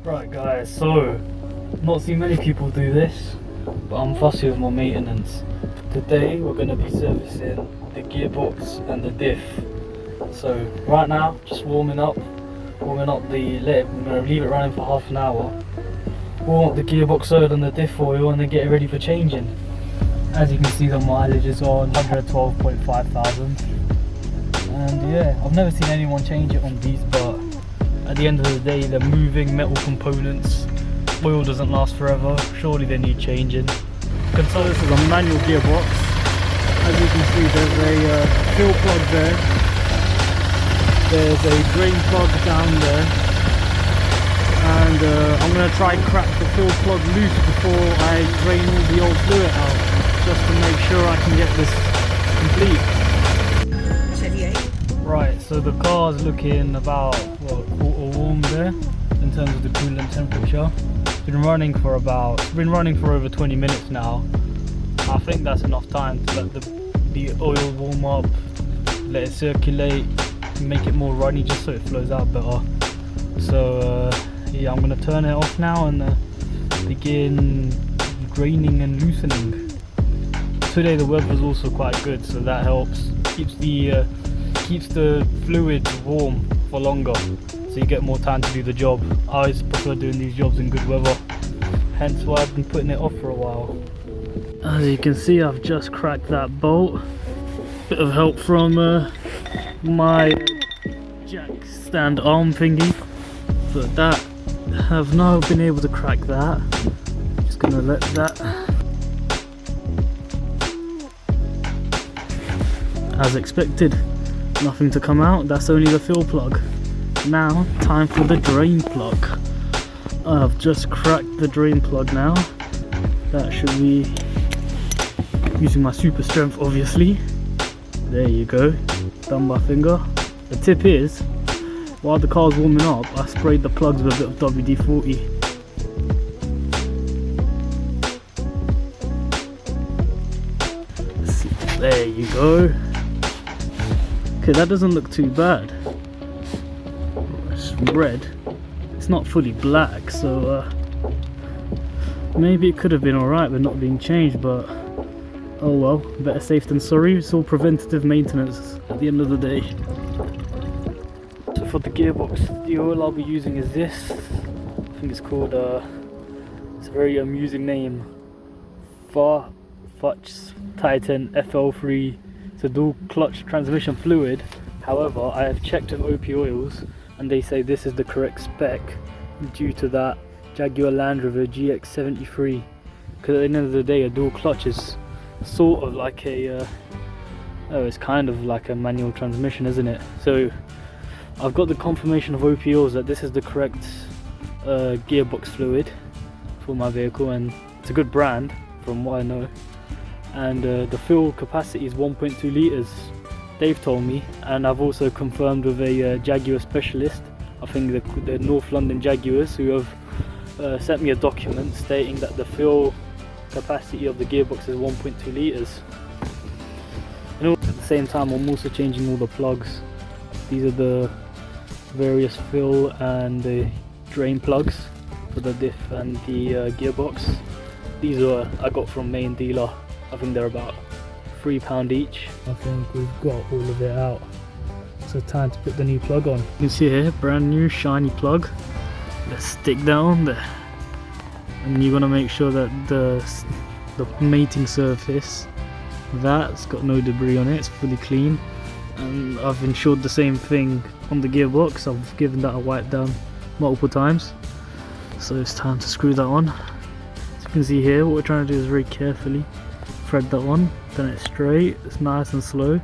Right guys, so not seen many people do this, but I'm fussy with my maintenance. Today we're going to be servicing the gearbox and the diff. So right now, just warming up the lit. I'm going to leave it running for half an hour. Warm up the gearbox oil and the diff oil and then get it ready for changing. As you can see, the mileage is on 112.5 thousand. And yeah, I've never seen anyone change it on these, but at the end of the day, they're moving metal components. Oil doesn't last forever. Surely they need changing. So this is a manual gearbox. As you can see, there's a fill plug there. There's a drain plug down there. And I'm going to try and crack the fill plug loose before I drain all the old fluid out, just to make sure I can get this complete. Right, so the car's looking about what, quarter warm there in terms of the coolant temperature. It's been running for over 20 minutes now. I think that's enough time to let the oil warm up, let it circulate, make it more runny just so it flows out better. So yeah, I'm going to turn it off now and begin draining and loosening. Today the weather's also quite good, so that helps. Keeps the fluid warm for longer, so you get more time to do the job. I always prefer doing these jobs in good weather, hence why I've been putting it off for a while. As you can see, I've just cracked that bolt. Bit of help from my jack stand arm thingy, but that have now been able to crack that. Just gonna let that, as expected, nothing to come out. That's only the fill plug. Now time for the drain plug. I've just cracked the drain plug now. That should be, using my super strength obviously. There you go, done by finger. The tip is, while the car's warming up, I sprayed the plugs with a bit of WD-40. There you go. Okay, that doesn't look too bad. It's red. It's not fully black, so maybe it could have been alright with not being changed, but oh well, better safe than sorry. It's all preventative maintenance at the end of the day. So for the gearbox, the oil I'll be using is this. I think it's called, it's a very amusing name. Farfetch Titan FL3. It's a dual clutch transmission fluid. However, I have checked with OP Oils and they say this is the correct spec due to that Jaguar Land Rover GX73. Because at the end of the day, a dual clutch is sort of like a it's kind of like a manual transmission, isn't it? So I've got the confirmation of OP Oils that this is the correct gearbox fluid for my vehicle, and it's a good brand from what I know. And the fuel capacity is 1.2 litres, they've told me, and I've also confirmed with a Jaguar specialist, I think the North London Jaguars, who have sent me a document stating that the fuel capacity of the gearbox is 1.2 litres. And at the same time, I'm also changing all the plugs. These are the various fill and the drain plugs for the diff and the gearbox. These I got from main dealer. I think they're about £3 each. I think we've got all of it out. So time to put the new plug on. You can see here, brand new shiny plug. Let's stick that on there. And you want to make sure that the mating surface, that's got no debris on it, it's fully clean. And I've ensured the same thing on the gearbox. I've given that a wipe down multiple times. So it's time to screw that on. As you can see here, what we're trying to do is very carefully thread that on, then it's straight, it's nice and slow,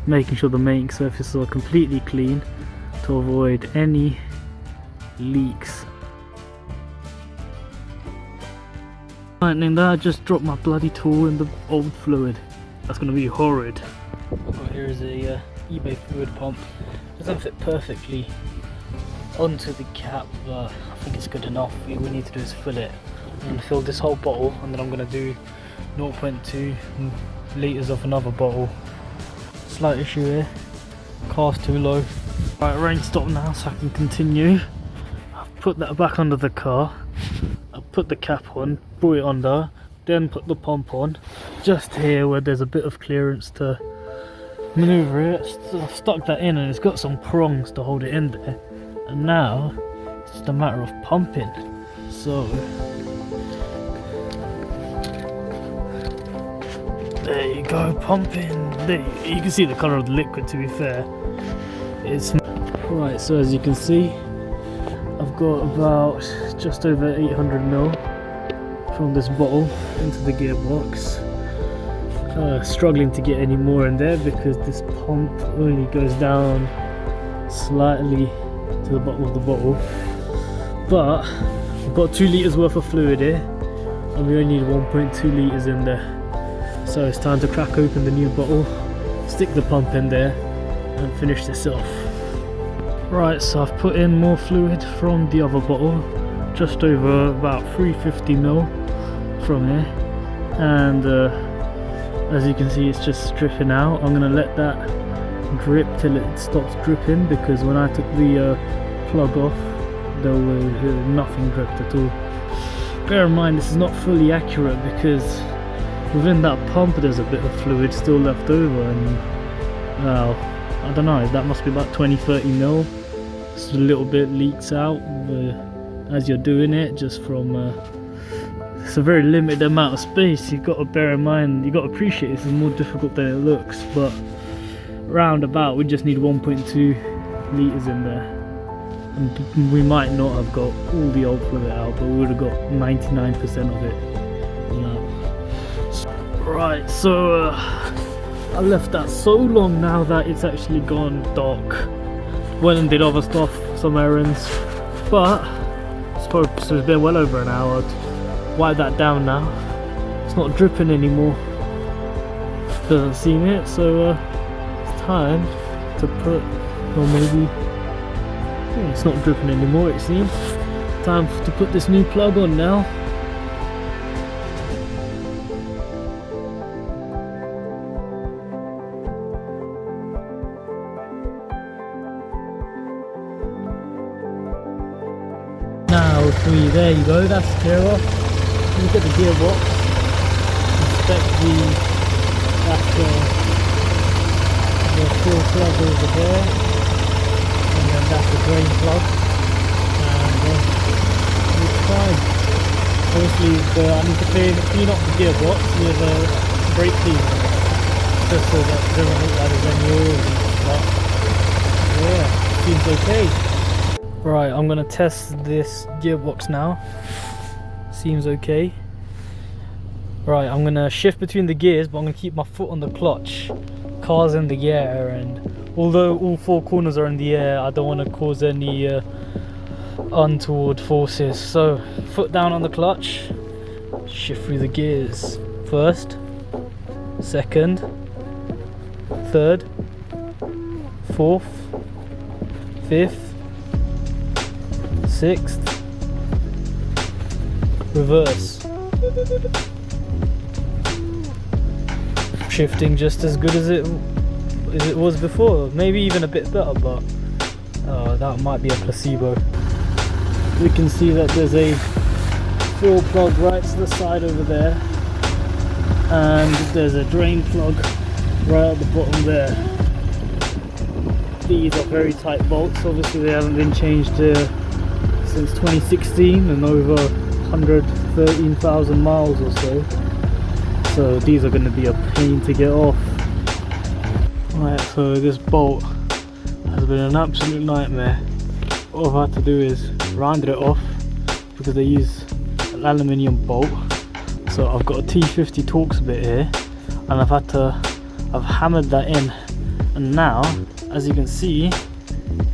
making sure the mating surfaces are completely clean to avoid any leaks. Lightning that, I just dropped my bloody tool in the old fluid. That's going to be horrid. Oh, here is a eBay fluid pump. It doesn't fit perfectly onto the cap, but I think it's good enough. All we need to do is fill it and fill this whole bottle, and then I'm going to do 0.2 litres of another bottle. Slight issue here, car's too low. Right, rain stopped now so I can continue. I've put that back under the car. I put the cap on, brought it under, then put the pump on. Just here where there's a bit of clearance to maneuver it, so I've stuck that in and it's got some prongs to hold it in there. And now it's just a matter of pumping. So there you go, pumping. There you can see the colour of the liquid, to be fair. It's right, so as you can see, I've got about just over 800 ml from this bottle into the gearbox. Struggling to get any more in there because this pump only goes down slightly to the bottom of the bottle. But I've got 2 litres worth of fluid here and we only need 1.2 litres in there. So it's time to crack open the new bottle, stick the pump in there and finish this off. Right, so I've put in more fluid from the other bottle, just over about 350 ml from here, and as you can see it's just dripping out. I'm going to let that drip till it stops dripping, because when I took the plug off there was nothing dripped at all. Bear in mind this is not fully accurate because within that pump there's a bit of fluid still left over, and well, I don't know, that must be about 20-30 ml. Just a little bit leaks out as you're doing it, just from it's a very limited amount of space. You've got to bear in mind, you've got to appreciate this is more difficult than it looks, but roundabout we just need 1.2 litres in there, and we might not have got all the old fluid out, but we would have got 99% of it. Right, so I left that so long now that it's actually gone dark. Went and did other stuff, some errands, but so it's been well over an hour. Wipe that down now. It's not dripping anymore. Doesn't seem it, so it's time to put, or maybe, yeah, it's not dripping anymore it seems. Time to put this new plug on now. There you go, that's clear off. Look at the gearbox. Inspect that's the full plug over there, and then that's the drain plug, and it's fine. Obviously I need to clean up the gearbox with a brake cleaner, just so that it doesn't look like there's any oil and stuff. Yeah, seems okay. Right, I'm gonna test this gearbox now. Seems okay. Right, I'm gonna shift between the gears, but I'm gonna keep my foot on the clutch. Car's in the air, and although all 4 corners are in the air, I don't want to cause any untoward forces. So, foot down on the clutch, shift through the gears. First, second, third, fourth, fifth, 6th, reverse. Shifting just as good as it was before, maybe even a bit better, but that might be a placebo. We can see that there's a fuel plug right to the side over there, and there's a drain plug right at the bottom there. These are very tight bolts, obviously they haven't been changed since 2016 and over 113,000 miles or so. So these are going to be a pain to get off. Right, so this bolt has been an absolute nightmare. All I've had to do is round it off because they use an aluminium bolt. So I've got a T50 Torx bit here, and I've hammered that in, and now as you can see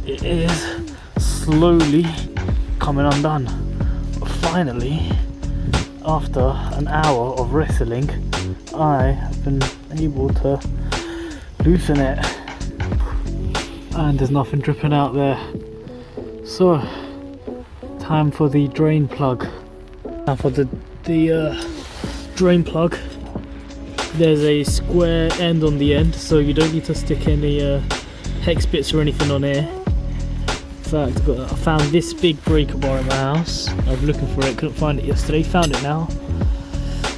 it is slowly coming undone. But finally, after an hour of wrestling, I have been able to loosen it, and there's nothing dripping out there. So time for the drain plug. Now for the drain plug, there's a square end on the end, so you don't need to stick any hex bits or anything on here. fact, I found this big breaker bar in my house. I was looking for it, couldn't find it yesterday, found it now.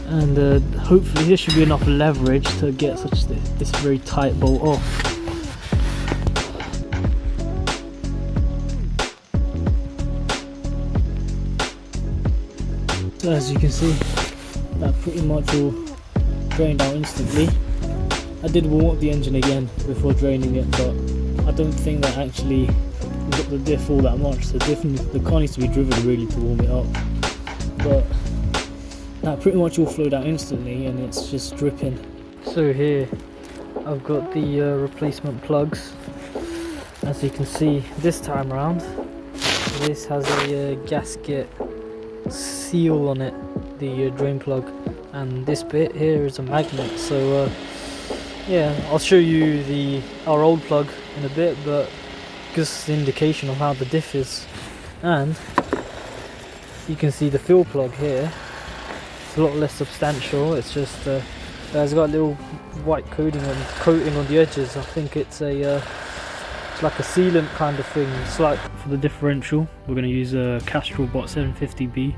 And hopefully this should be enough leverage to get this very tight bolt off. So as you can see, that pretty much all drained out instantly. I did warm up the engine again before draining it, but I don't think that actually got the diff all that much. So the car needs to be driven really to warm it up. But that pretty much all flowed out instantly, and it's just dripping. So here I've got the replacement plugs. As you can see, this time around, this has a gasket seal on it, the drain plug, and this bit here is a magnet. So yeah, I'll show you our old plug in a bit, but just an indication of how the diff is. And you can see the fill plug here. It's a lot less substantial. It's just it's got a little white coating on the edges. I think it's it's like a sealant kind of thing. It's like for the differential, we're going to use a Castrol Bot 750B.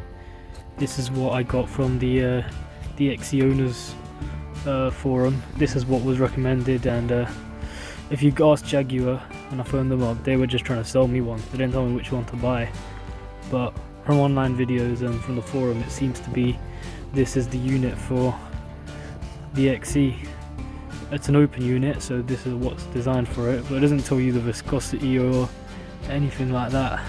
This is what I got from the XE owners forum. This is what was recommended, and if you ask Jaguar, when I phoned them up, they were just trying to sell me one. They didn't tell me which one to buy, but from online videos and from the forum, it seems to be this is the unit for the XE. It's an open unit, so this is what's designed for it, but it doesn't tell you the viscosity or anything like that.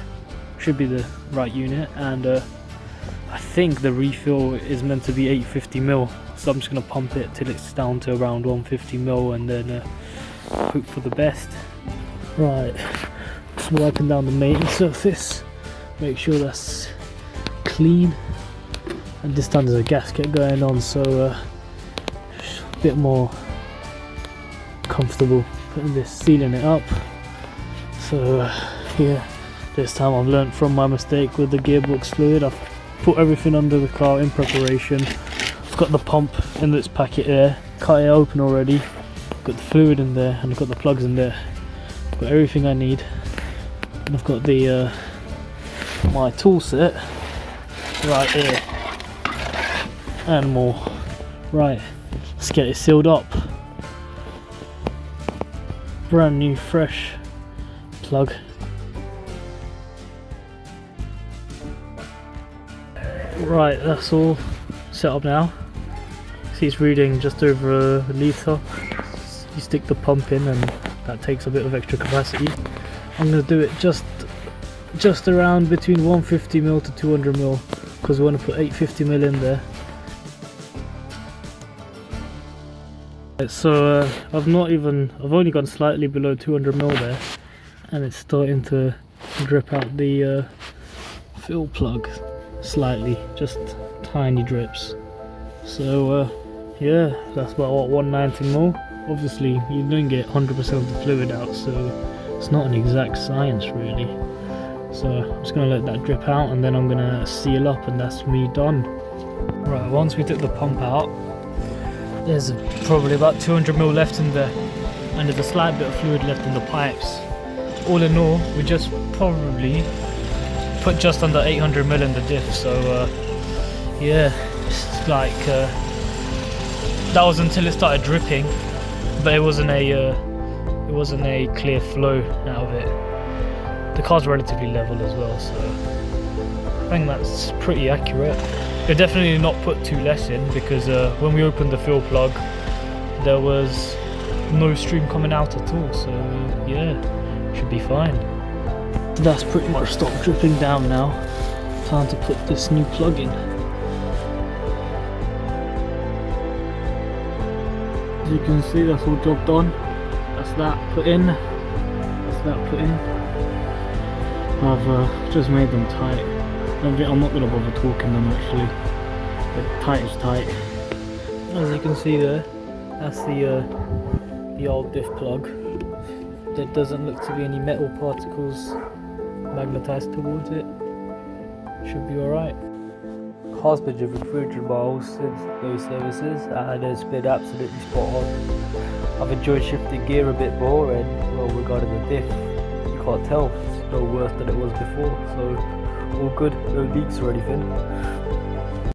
Should be the right unit, and I think the refill is meant to be 850ml, so I'm just going to pump it till it's down to around 150ml, and then hope for the best. Right, just wiping down the mating surface, make sure that's clean, and this time there's a gasket going on, so a bit more comfortable putting this, sealing it up. So yeah, this time I've learnt from my mistake with the gearbox fluid. I've put everything under the car in preparation. I've got the pump in this packet there, cut it open already, got the fluid in there, and I've got the plugs in there. I've got everything I need, and I've got the my tool set right here and more. Right, let's get it sealed up. Brand new fresh plug. Right, that's all set up now. See, it's reading just over a litre. You stick the pump in and that takes a bit of extra capacity. I'm going to do it just around between 150ml to 200ml, because we want to put 850ml in there. So I've only gone slightly below 200ml there, and it's starting to drip out the fill plug slightly, just tiny drips. So yeah, that's about what, 190ml. Obviously you don't get 100% of the fluid out, so it's not an exact science really. So I'm just going to let that drip out, and then I'm going to seal up, and that's me done. Right, once we took the pump out, there's probably about 200ml left in there, and there's a slight bit of fluid left in the pipes. All in all, we just probably put just under 800ml in the diff. So yeah, it's like that was until it started dripping, but it wasn't a clear flow out of it. The car's relatively level as well, so I think that's pretty accurate. We'll definitely not put too less in, because when we opened the fill plug there was no stream coming out at all, so yeah, should be fine. That's pretty much stopped dripping down now. Time to put this new plug in. As you can see, that's all job done. That's that put in. That's that put in. I've just made them tight. I'm not going to bother talking them actually. But tight is tight. As you can see there, that's the old diff plug. There doesn't look to be any metal particles magnetized towards it. Should be alright. Car's been driven 300 miles since those services, and it's been absolutely spot on. I've enjoyed shifting gear a bit more, and well, regarding the diff, you can't tell. It's no worse than it was before, so all good, no leaks or anything.